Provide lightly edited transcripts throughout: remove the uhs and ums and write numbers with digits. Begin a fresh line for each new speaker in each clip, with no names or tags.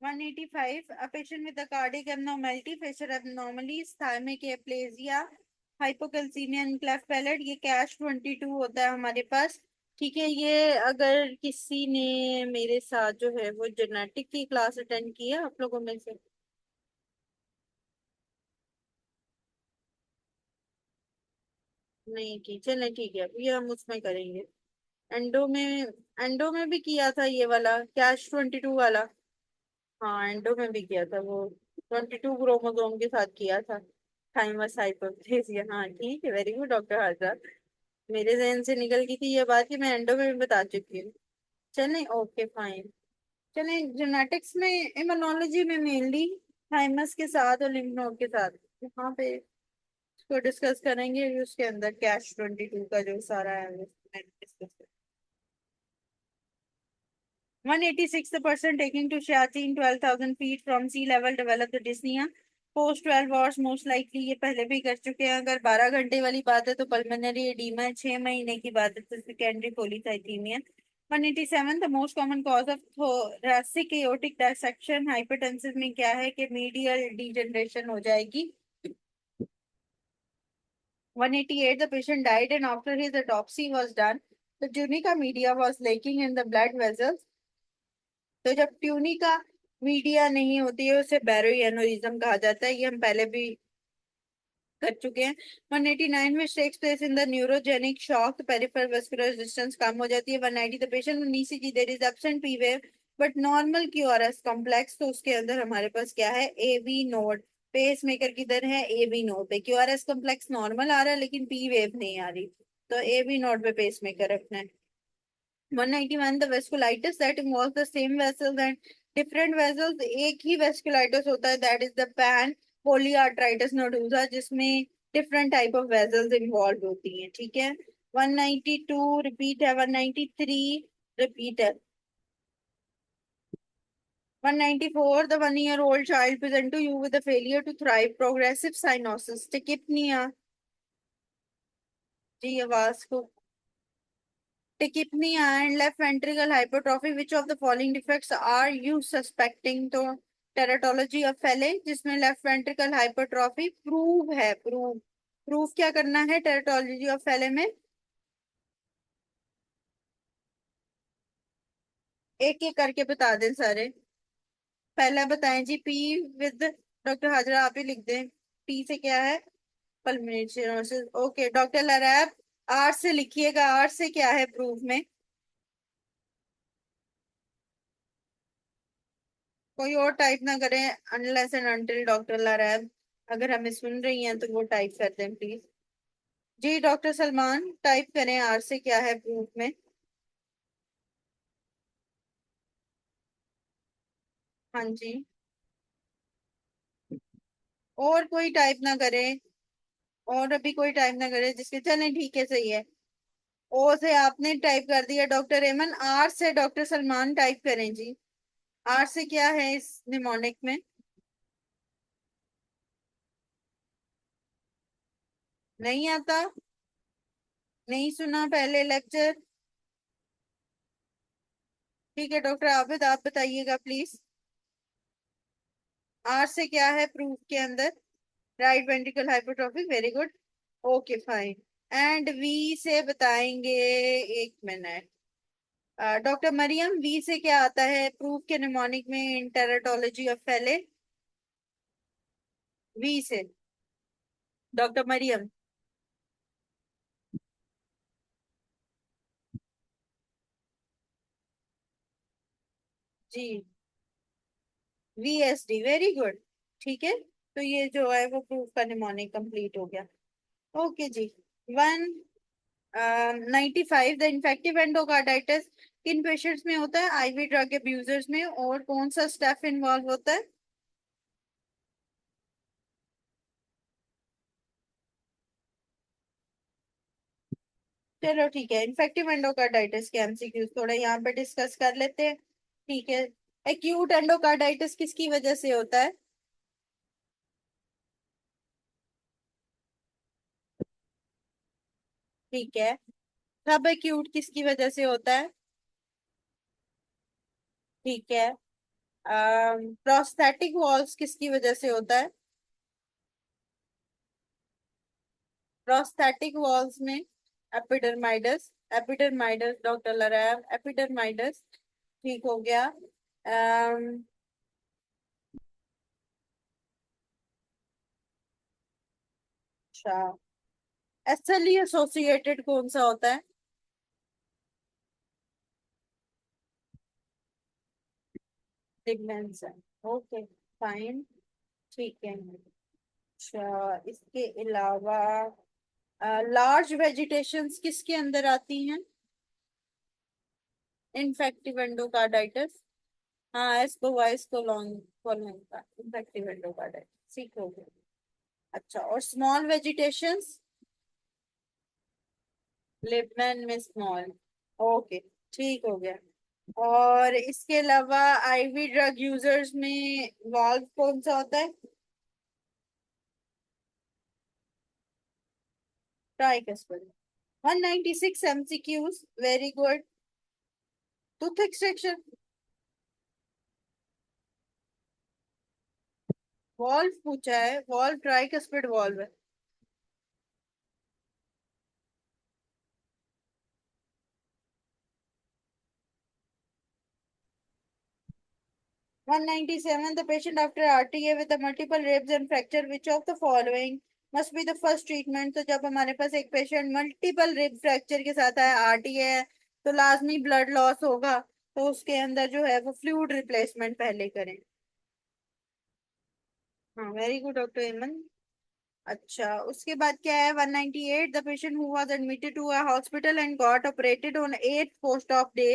185. A patient with a cardiac abnormality, pressure abnormalities, thymic aplasia, hypocalcemia and cleft palate, ये cash 22 होता है हमारे पास। ठीक है, ये अगर किसी ने मेरे साथ जो है वो जेनेटिक की क्लास अटेंड की है आप लोगों में से। नहीं की, चले ठीक है, ये हम उसमें करेंगे। एंडो में, एंडो में भी किया था ये वाला कैश 22 वाला। हाँ एंडो में भी किया था वो, 22 क्रोमोसोम के साथ किया था। थाइमस हाइपोप्लासिया, हाँ ठीक है, वेरी गुड डॉक्टर हाजरा। मेरे जहन से निकल गई थी ये बात कि मैं एंडो में भी बता चुकी हूँ। चलें, ओके फाइन। चलें, जेनेटिक्स में इम्यूनोलॉजी में मेनली थाइमस के साथ और लिम्फ नोड के साथ यहाँ पे इसको डिस्कस करेंगे। उसके अंदर कैश 22 का जो सारा है वो discuss. 186, the person taking to Siachen 12,000 feet from sea level developed the dyspnea. Post 12 hours most likely, ये पहले भी कर चुके हैं। अगर 12 घंटे वाली बात है तो पल्मोनरी एडीमा है, 6 महीने की बात है तो secondary पोलीसाइथीमिया। 187, the most common cause of thoracic aortic dissection hypertensive में क्या है कि मीडियल डिजनरेशन हो जाएगी। 188, the patient died and after his autopsy was done, the tunica media was leaking in the blood vessels। तो जब ट्यूनिका मीडिया नहीं होती है उसे बैरोई एनोरिज्म कहा जाता है, ये हम पहले भी कर चुके हैं। 189 में takes place in the neurogenic shock, peripheral vascular resistance कम हो जाती है। 190, द पेशेंट में ECG there is absent P wave but normal QRS complex, तो उसके अंदर हमारे पास क्या है, A V node. Pacemaker किधर है, ए बी नोड पे। क्यूआरएस कॉम्प्लेक्स नॉर्मल आ रहा है लेकिन पी वेव नहीं आ रही, तो ए बी नोड पे पेस मेकर रखना है। 191, the vasculitis that involves the same vessels and different vessels, एक ही vasculitis होता है, that is the pan polyarteritis nodosa, जिसमें different type of vessels involved होती हैं। ठीक है, 192 repeat है, 193 repeat है। 194, the 1 year old child present to you with a failure to thrive, progressive cyanosis, tachypnea। जी आवाज को, tachypnea and left ventricle hypertrophy, which of the following defects are you suspecting? तो teratology of फेले जिसमें left ventricle hypertrophy prove है, prove. Proof क्या करना है teratology of फेले में? एक एक करके बता दें सारे। पहला बताएं जी, पी विद डॉक्टर हाजरा, आप ही लिख दें। पी से क्या है, pulmonary cirrhosis. Okay doctor Laraib, R से लिखिएगा, आर से क्या है प्रूफ में? कोई और टाइप ना करें अनलेस एंड अनटिल डॉक्टर लरैब, अगर हमें सुन रही हैं तो वो टाइप कर दें प्लीज। जी डॉक्टर सलमान, टाइप करें आर से क्या है प्रूफ में। हाँ जी, और कोई टाइप ना करे, और अभी कोई टाइप ना करे जिसके, चलें ठीक है सही है। ओ से आपने टाइप कर दिया डॉक्टर रेमन, आर से डॉक्टर सलमान टाइप करें जी। आर से क्या है इस निमोनिक में? नहीं आता? नहीं सुना पहले लेक्चर? ठीक है डॉक्टर आबिद, आप बताइएगा प्लीज। आर से क्या है प्रूफ के अंदर? Right ventricle hypertrophy, very good. Okay fine. And V से बताएंगे, एक मिनट। डॉक्टर मरियम, वी से क्या आता है प्रूफ के निमोनिक में in teratology of Fallot? V से डॉक्टर मरियम। जी, V S D, very good. ठीक है, तो ये जो है वो प्रूफ का निमोनिक कंप्लीट हो गया। ओके जी। 195, द इन्फेक्टिव एंडोकार्डाइटिस किन पेशेंट्स में होता है? आईवी ड्रग अब्यूजर्स में। और कौन सा स्टेफ इन्वॉल्व होता है? चलो ठीक है, इन्फेक्टिव एंडोकार्डाइटिस के एमसीक्यूज थोड़े यहाँ पे डिस्कस कर लेते हैं। ठीक है, एक्यूट एंडोकार्डाइटिस किसकी वजह से होता है? ठीक है, सब एक्यूट किसकी वजह से होता है? ठीक है, प्रोस्थेटिक वॉल्स किसकी वजह से होता है? प्रोस्थेटिक वॉल्स में एपिडर्माइडस, एपिडर्माइडस डॉक्टर लरैब, एपिडर्माइडस। ठीक हो गया। अच्छा, एसएलई एसोसिएटेड कौन सा होता है? लिग्मेंट्स है। Okay, fine. ठीक है। अच्छा, इसके अलावा लार्ज वेजिटेशंस किसके अंदर आती हैं? Infective endocarditis. हाँ, एस्को वाइस को लॉन्ग कॉलोन का इन्फेक्टिव एंडोकार्डाइटिस। ठीक हो गया। अच्छा, और स्मॉल वेजिटेशंस? लिपमैन में स्मॉल। ओके, ठीक हो गया। और इसके अलावा आईवी ड्रग यूजर्स में वाल्व कौन सा होता है? ट्राइकस्पल। 196 MCQs, very good. Tooth extraction. Valve पूछा है, वॉल्व ट्राइकस्पिड वॉल्व है। 197, the patient after RTA with a multiple ribs and fracture, which of the following must be the first treatment? तो जब हमारे पास एक पेशेंट मल्टीपल रिब फ्रैक्चर के साथ है, आरटीए है, तो लाजमी ब्लड लॉस होगा। तो उसके अंदर जो है वो फ्लूइड रिप्लेसमेंट पहले करें। हाँ, वेरी गुड डॉक्टर एमन। अच्छा, उसके बाद क्या है? 198, the patient who was admitted to a hospital and got operated on 8th post of day,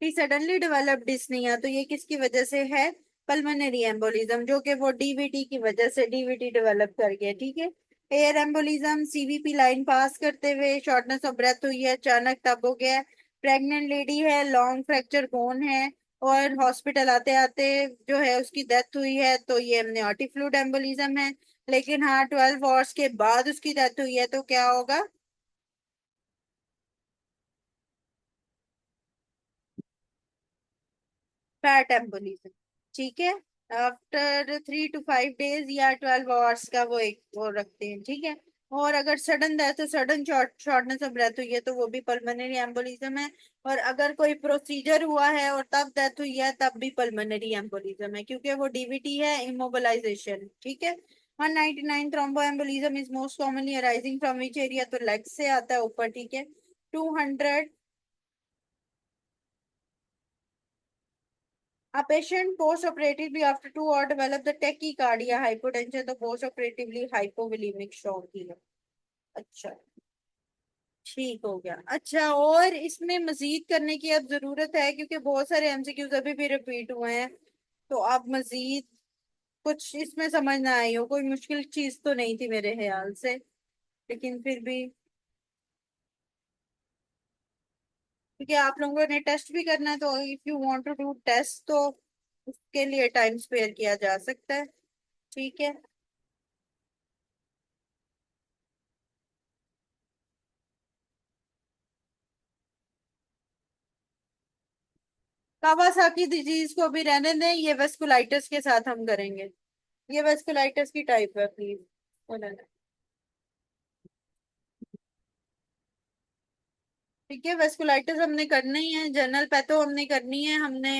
he suddenly develop dyspnoea. तो ये किसकी वजह से है? पल्मोनरी एम्बोलिज्म, जो कि वो डीवीटी की वजह से डीवीटी डेवलप कर गया। ठीक है। एयर एम्बोलिज्म, सीवीपी लाइन पास करते हुए शॉर्टनेस ऑफ ब्रेथ हुई है, अचानक तब हो गया। प्रेग्नेंट लेडी है, लॉन्ग फ्रैक्चर बोन है, और हॉस्पिटल आते आते जो है उसकी डेथ हुई है, तो ये amniotic फ्लूइड एम्बोलिज्म है। लेकिन हाँ, 12 आवर्स के बाद उसकी डेथ हुई है, तो क्या होगा? Fat embolism. ठीक है। आफ्टर 3 to 5 डेज या 12 आवर्स का वो एक वो रखते हैं। ठीक है। और अगर sudden death, sudden shortness of breath हुई है, तो वो भी पल्मोनरी एम्बोलिज्म है। और अगर कोई प्रोसीजर हुआ है और तब डेथ हुई है, तब भी पल्मोनरी एम्बोलिज्म है, क्योंकि वो डीवीटी है, इमोबिलाइजेशन। ठीक है। 199, thrombo embolism is most commonly arising from which area? तो लेग से आता है ऊपर। ठीक है। 200, a patient post-operatively after 2 hours develop the tachycardia hypotension, तो post-operatively hypovolemic shock ही है। अच्छा, ठीक हो गया। अच्छा, और इसमें मजीद करने की अब जरूरत है, क्योंकि बहुत सारे एमसीक्यूज अभी भी रिपीट हुए हैं। तो अब मजीद कुछ इसमें समझ ना आई हो, कोई मुश्किल चीज तो नहीं थी मेरे ख्याल से, लेकिन फिर भी क्योंकि आप लोगों ने टेस्ट भी करना है, तो if you want to do test, तो उसके लिए टाइम स्पेयर किया जा सकता है। ठीक है। कावासाकी डिजीज को भी रहने दें, ये वेस्कुलाइटिस के साथ हम करेंगे। ये वेस्कुलाइटिस की टाइप है, प्लीज। ठीक है, वेस्कुलाइटिस हमने करनी है, जनरल पैथो हमने करनी है, हमने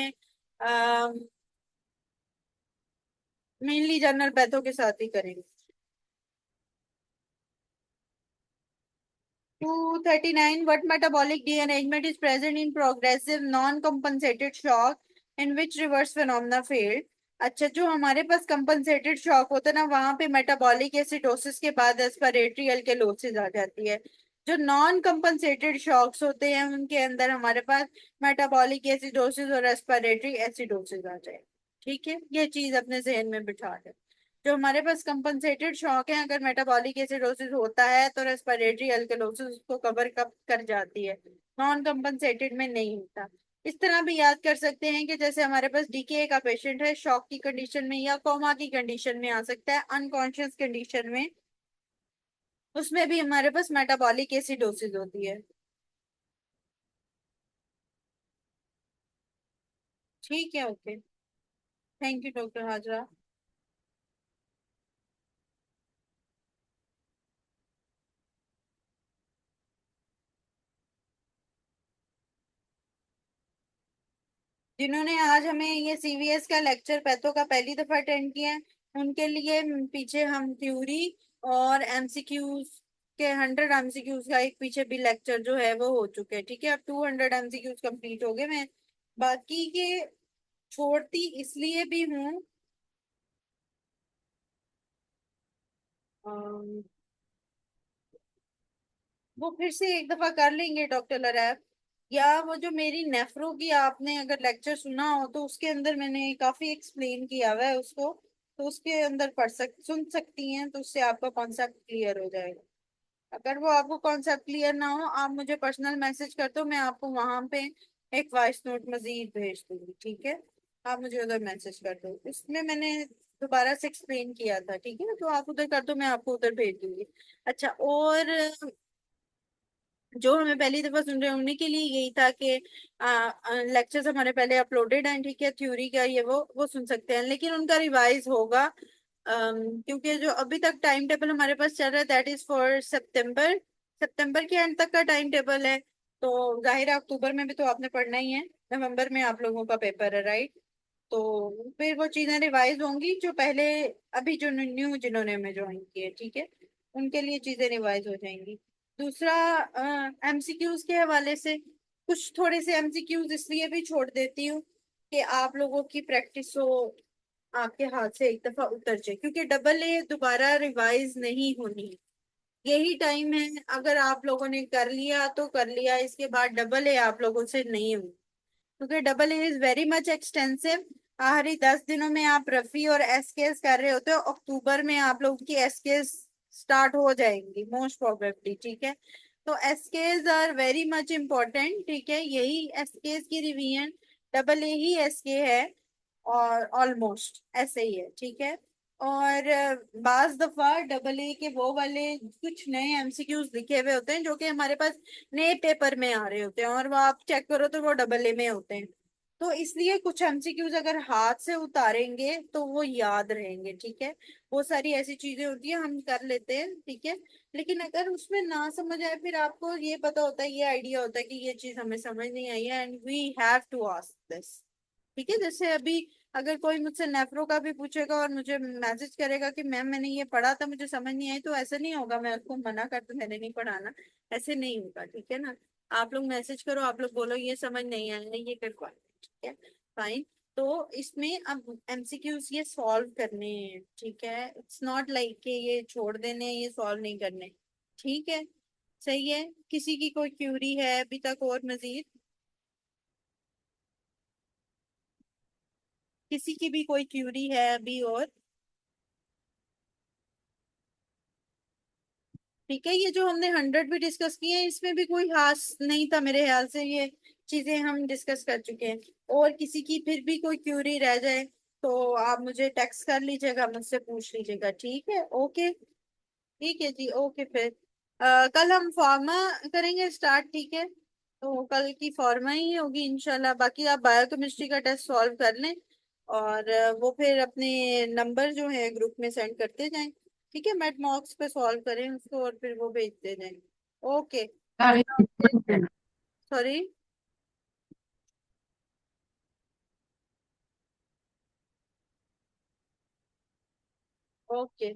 मेनली जनरल पैथो के साथ ही करेंगे। 239, what metabolic derangement is present in progressive non-compensated shock in which reverse phenomena failed? अच्छा, जो हमारे पास कंपनसेटेड शॉक होता है ना, वहां पे मेटाबॉलिक एसिडोसिस के बाद रेस्पिरेटरी अल्कलोसिस आ जाती है। जो नॉन कंपनसेटेड शॉक्स होते हैं, उनके अंदर हमारे पास मेटाबॉलिक एसिडोसिस और रेस्पिरेटरी एसिडोसिस आ जाए। ठीक है, ये चीज अपने जहन में बिठा लें। जो हमारे पास कंपनसेटेड शॉक है, अगर मेटाबॉलिक एसिडोसिस होता है, तो रेस्पिरेटरी अल्कलोसिस उसको कवर कब कर जाती है, नॉन कंपनसेटेड में नहीं होता। इस तरह भी याद कर सकते हैं कि जैसे हमारे पास डीके का पेशेंट है, शॉक की कंडीशन में या कोमा की कंडीशन में आ सकता है, अनकॉन्शियस कंडीशन में, उसमें भी हमारे पास मेटाबॉलिक एसिडोसिस होती है। ठीक है, okay. Thank you doctor Hajra. जिन्होंने आज हमें ये सीवीएस का लेक्चर पैथो का पहली दफा अटेंड किया है, उनके लिए पीछे हम थ्योरी और एमसीक्यूज के 100 एमसीक्यूज का एक पीछे भी लेक्चर जो है वो हो चुके हैं। ठीक है, अब 200 एमसीक्यूज कंप्लीट हो गए। मैं बाकी के छोड़ती इसलिए भी हूँ, अम, वो फिर से एक दफा कर लेंगे डॉक्टर लरैब। या वो जो मेरी नेफ्रो की आपने अगर लेक्चर सुना हो तो उसके अंदर मैंने काफी एक्सप्लेन किया हुआ है उसको, तो उसके अंदर सुन सकती हैं, तो उससे आपका कॉन्सेप्ट क्लियर हो जाएगा। अगर वो आपको कॉन्सेप्ट क्लियर ना हो, आप मुझे पर्सनल मैसेज कर दो, मैं आपको वहां पे एक वॉइस नोट मजीद भेज दूंगी। ठीक है, आप मुझे उधर मैसेज कर दो, उसमें मैंने दोबारा से एक्सप्लेन किया था। ठीक है, तो आप उधर कर दो, मैं आपको उधर भेज दूंगी। अच्छा, और जो हमें पहली दफा सुन रहे हैं उन्हीं के लिए यही था कि लेक्चर्स हमारे पहले अपलोडेड हैं। ठीक है, थ्योरी का ये वो सुन सकते हैं, लेकिन उनका रिवाइज होगा। क्योंकि जो अभी तक टाइम टेबल हमारे पास चल रहा है दैट इज फॉर सितंबर। सितंबर के एंड तक का टाइम टेबल है, तो जाहिर है अक्टूबर में भी तो आपने पढ़ना ही है, नवंबर में आप लोगों का पेपर है, राइट? तो फिर वो चीजें रिवाइज होंगी जो पहले, अभी जो न्यू जिन्होंने हमें ज्वाइन किया, ठीक है, उनके लिए चीजें रिवाइज हो जाएंगी। दूसरा, एमसीक्यूज के हवाले से कुछ थोड़े से एमसीक्यूज इसलिए भी छोड़ देती हूँ कि आप लोगों की प्रैक्टिस हो, आपके हाथ से एक दफा उतर जाए, क्योंकि डबल ए दोबारा रिवाइज नहीं होनी। यही टाइम है, अगर आप लोगों ने कर लिया तो कर लिया, इसके बाद डबल ए आप लोगों से नहीं होगी, क्योंकि double A is very much extensive. आखिरी 10 दिनों में आप रफी और एसकेएस कर रहे होते हो, अक्टूबर में आप लोगों की एसकेएस स्टार्ट हो जाएंगी मोस्ट प्रोबेबली। ठीक है, तो SKS are very much important. ठीक है, यही एसकेएस की रिवीजन डबल ए ही एसके है, और ऑलमोस्ट ऐसे ही है। ठीक है, और बाज दफा डबल ए के वो वाले कुछ नए एमसीक्यूज लिखे हुए होते हैं जो कि हमारे पास नए पेपर में आ रहे होते हैं, और वो आप चेक करो तो वो डबल ए में होते हैं। तो इसलिए कुछ एमसीक्यूज अगर हाथ से उतारेंगे तो वो याद रहेंगे। ठीक है, वो सारी ऐसी चीजें होती है हम कर लेते हैं। ठीक है, लेकिन अगर उसमें ना समझ आए, फिर आपको ये पता होता है, ये आइडिया होता है कि ये चीज हमें समझ नहीं आई है and we have to ask this. ठीक है, जैसे अभी अगर कोई मुझसे नेफ्रो का भी पूछेगा और मुझे मैसेज करेगा कि मैम मैंने ये पढ़ा था मुझे समझ नहीं आई, तो ऐसा नहीं होगा मैं उसको मना कर दूं मैंने नहीं पढ़ाना, ऐसे नहीं होगा। ठीक है ना, आप लोग मैसेज करो, आप लोग बोलो ये समझ नहीं आया, ये करवा। ठीक है, फाइन। तो इसमें अब एमसीक्यूज ये सॉल्व करने हैं। ठीक है, इट्स नॉट लाइक कि ये छोड़ देने हैं, ये सॉल्व नहीं करने। ठीक है, सही है। किसी की कोई क्यूरी है अभी तक और मजीद? किसी की भी कोई क्यूरी है अभी और? ठीक है, ये जो हमने 100 भी डिस्कस किए हैं इसमें भी कोई खास नहीं था मेरे ख्याल से, ये चीजें हम डिस्कस कर चुके हैं। और किसी की फिर भी कोई क्यूरी रह जाए तो आप मुझे टेक्स्ट कर लीजिएगा, मुझसे पूछ लीजिएगा। ठीक है, ओके। ठीक है जी, ओके फिर। कल हम फॉर्मा करेंगे स्टार्ट। ठीक है, तो कल की फॉर्मा ही होगी इंशाल्लाह। बाकी आप बायोकेमिस्ट्री का टेस्ट सॉल्व कर लें, और वो फिर अपने नंबर जो है ग्रुप में सेंड करते जाएं। ठीक है, मेट मॉक्स पे सॉल्व करें उसको और फिर वो भेजते जाएं। Okay, sorry. ओके।